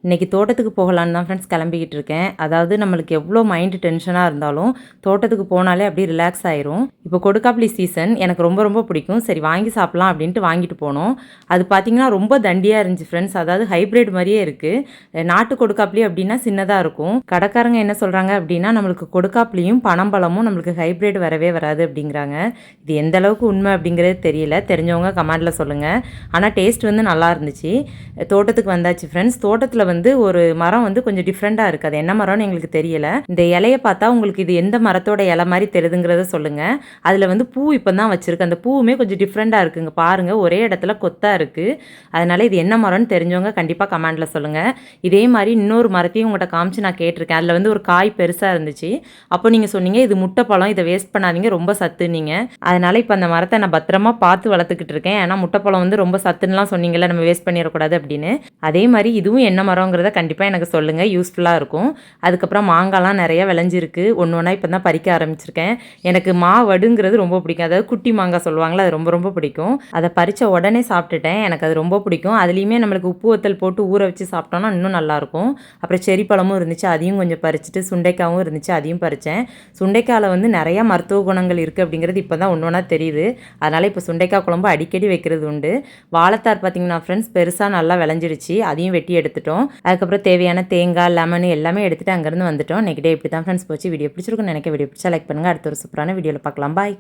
இன்றைக்கி தோட்டத்துக்கு போகலான்னு தான் ஃப்ரெண்ட்ஸ் கிளம்பிக்கிட்டு இருக்கேன். அதாவது நம்மளுக்கு எவ்வளோ மைண்டு டென்ஷனாக இருந்தாலும் தோட்டத்துக்கு போனாலே அப்படியே ரிலாக்ஸ் ஆயிரும். இப்போ கொடுக்காப்புளி சீசன் எனக்கு ரொம்ப ரொம்ப பிடிக்கும். சரி வாங்கி சாப்பிட்லாம் அப்படின்ட்டு வாங்கிட்டு போனோம். அது பார்த்திங்கன்னா ரொம்ப தண்டியாக இருந்துச்சு ஃப்ரெண்ட்ஸ். அதாவது ஹைப்ரிட் மாதிரியே இருக்குது. நாட்டு கொடுக்காப்புளி அப்படின்னா சின்னதாக இருக்கும். கடைக்காரங்க என்ன சொல்கிறாங்க அப்படின்னா நம்மளுக்கு கொடுக்காப்புளியும் பனம்பழமும் நம்மளுக்கு ஹைப்ரிட் வரவே வராது அப்படிங்கிறாங்க. இது எந்த அளவுக்கு உண்மை அப்படிங்கிறது தெரியல. தெரிஞ்சவங்க கமெண்டில் சொல்லுங்கள். ஆனால் டேஸ்ட் வந்து நல்லா இருந்துச்சு. தோட்டத்துக்கு வந்தாச்சு ஃப்ரெண்ட்ஸ். தோட்டத்தில் வந்து ஒரு மரம் வந்து கொஞ்சம் டிஃப்ரெண்ட்டாக இருக்குது. அது என்ன மரம்னு எங்களுக்கு தெரியல. இந்த இலையை பார்த்தா உங்களுக்கு இது எந்த மரத்தோட இலை மாதிரி தெரியுதுங்கிறத சொல்லுங்கள். அதில் வந்து பூ இப்போ தான் வச்சுருக்கு. அந்த பூவுமே கொஞ்சம் டிஃப்ரெண்ட்டாக இருக்குங்க. பாருங்கள், ஒரே இடத்துல கொத்தாக இருக்குது. அதனால் இது என்ன மரம்னு தெரிஞ்சவங்க கண்டிப்பாக கமெண்டில் சொல்லுங்கள். இதே மாதிரி இன்னொரு மரத்தையும் உங்கள்கிட்ட காமிச்சு நான் கேட்டிருக்கேன். அதில் வந்து ஒரு காய் பெருசாக இருந்துச்சு. அப்போ நீங்கள் சொன்னீங்க இது முட்டை பழம், இதை வேஸ்ட் பண்ணாதீங்க, ரொம்ப சத்துன்னீங்க. அதனால் இப்போ அந்த மரத்தை நான் பத்திரமா பார்த்து வளர்த்துக்கிட்டு இருக்கேன். ஏன்னா முட்டைப்பழம் வந்து ரொம்ப சத்துன்னெலாம் சொன்னீங்கல்ல, நம்ம வேஸ்ட் பண்ணிடக்கூடாது அப்படின்னு. அதே மாதிரி இதுவும் என்ன மரங்கிறத கண்டிப்பாக எனக்கு சொல்லுங்கள், யூஸ்ஃபுல்லாக இருக்கும். அதுக்கப்புறம் மாங்காய்லாம் நிறையா விளைஞ்சிருக்கு. ஒன்று ஒன்றா இப்போ தான் பறிக்க ஆரம்பிச்சிருக்கேன். எனக்கு மாவடுங்கிறது ரொம்ப பிடிக்கும். அதாவது குட்டி மாங்காய் சொல்லுவாங்களே, அது ரொம்ப ரொம்ப பிடிக்கும். அதை பறித்த உடனே சாப்பிட்டுட்டேன். எனக்கு அது ரொம்ப பிடிக்கும். அதுலேயுமே நம்மளுக்கு உப்பு வத்தல் போட்டு ஊற வச்சு சாப்பிட்டோன்னா இன்னும் நல்லாயிருக்கும். அப்புறம் செரி பழமும் இருந்துச்சு, அதையும் கொஞ்சம் பறிச்சுட்டு சுண்டைக்காவும் இருந்துச்சு, அதையும் பறித்தேன். சுண்டைக்காயில் வந்து நிறையா மருத்துவ குணங்கள் இருக்குது அப்படிங்கிறது இப்போ தான் ஒன்று ஒன்றா தெரியுது. அதனால் இப்போ சுண்டைக்காய் குழம்பு அடிக்கடி வைக்கிறது உண்டு. வாழைத்தார் பார்த்திங்கன்னா ஃப்ரெண்ட்ஸ் பெருசாக நல்லா விளைஞ்சிருச்சு. அதையும் வெட்டி எடுத்துட்டோம். அதுக்கப்புறம் தேவையான தேங்காய், லெமன் எல்லாமே எடுத்துகிட்டு அங்கேருந்து வந்துட்டோம். நெக்ஸ்ட் டே இப்படி தான் ஃப்ரெண்ட்ஸ் போச்சு. வீடியோ பிடிச்சிருக்குன்னு நினைக்க வீடியோ பிடிச்சா லைக் பண்ணுங்கள். அடுத்த ஒரு சூப்பரான வீடியோவில் பார்க்கலாம். பாய்.